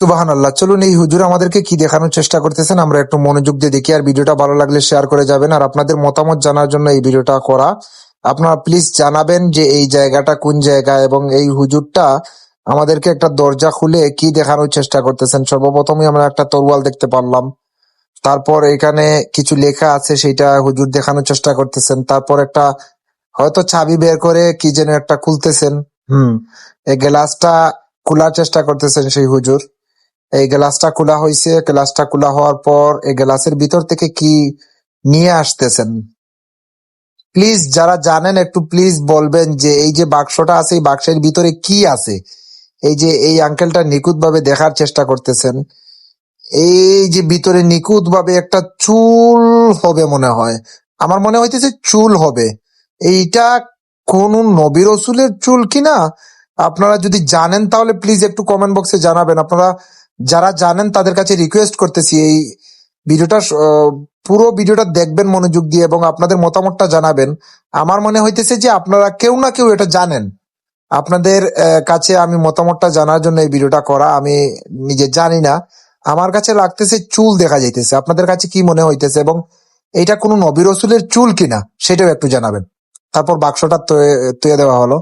সুবহানাল্লাহ। চলুন এই হুজুর আমাদেরকে কি দেখানোর চেষ্টা করতেছেন আমরা একটু মনোযোগ দিয়ে দেখি। আর ভিডিওটা ভালো লাগলে শেয়ার করে যাবেন। আর আপনাদের মতামত জানার জন্য এই ভিডিওটা করা। আপনারা প্লিজ জানাবেন যে এই জায়গাটা কোন জায়গা এবং এই হুজুরটা আমাদেরকে একটা দরজা খুলে কি দেখানোর চেষ্টা করতেছেন। সর্বপ্রথমে আমরা একটা তরোয়াল দেখতে পারলাম। তারপর এখানে কিছু লেখা আছে সেটা হুজুর দেখানোর চেষ্টা করতেছেন। তারপর একটা হয়তো চাবি বের করে কি যেন একটা খুলতেছেন। হুম। এই গ্লাসটা খোলার চেষ্টা করতেছেন সেই হুজুর। এই গ্লাসটা খোলা হয়েছে। গ্লাসটা খোলা হওয়ার পর এই গ্লাসের ভিতর থেকে কি নিয়ে আসতেছেন। প্লিজ যারা জানেন একটু প্লিজ বলবেন যে এই যে বাক্সটা আছে এই বাক্সের ভিতরে কি আছে। এই যে এই আঙ্কেলটা নিখুঁত ভাবে দেখার চেষ্টা করতেছেন। এই যে ভিতরে নিখুঁত ভাবে একটা চুল হবে মনে হয়। আমার মনে হইতেছে চুল হবে। এইটা কোন নবী রসুলের চুল কিনা। আপনারা যদি জানেন তাহলে প্লিজ একটু কমেন্ট বক্সে জানাবেন। আপনারা যারা জানেন তাদের কাছে রিকোয়েস্ট করতেছি এই ভিডিওটা পুরো ভিডিওটা দেখবেন মনোযোগ দিয়ে এবং আপনাদের মতামতটা জানাবেন। আমার মনে হইতেছে যে আপনারা কেউ না কেউ এটা জানেন। আপনাদের কাছে আমি মতামতটা জানার জন্য এই ভিডিওটা করা। আমি নিজে জানি না। আমার কাছে লাগতেছে চুল দেখা যাইতেছে। আপনাদের কাছে কি মনে হইতেছে এবং এইটা কোনো নবী রসুলের চুল কিনা সেটাও একটু জানাবেন। তারপর বাক্সটা তুলে দেওয়া হলো।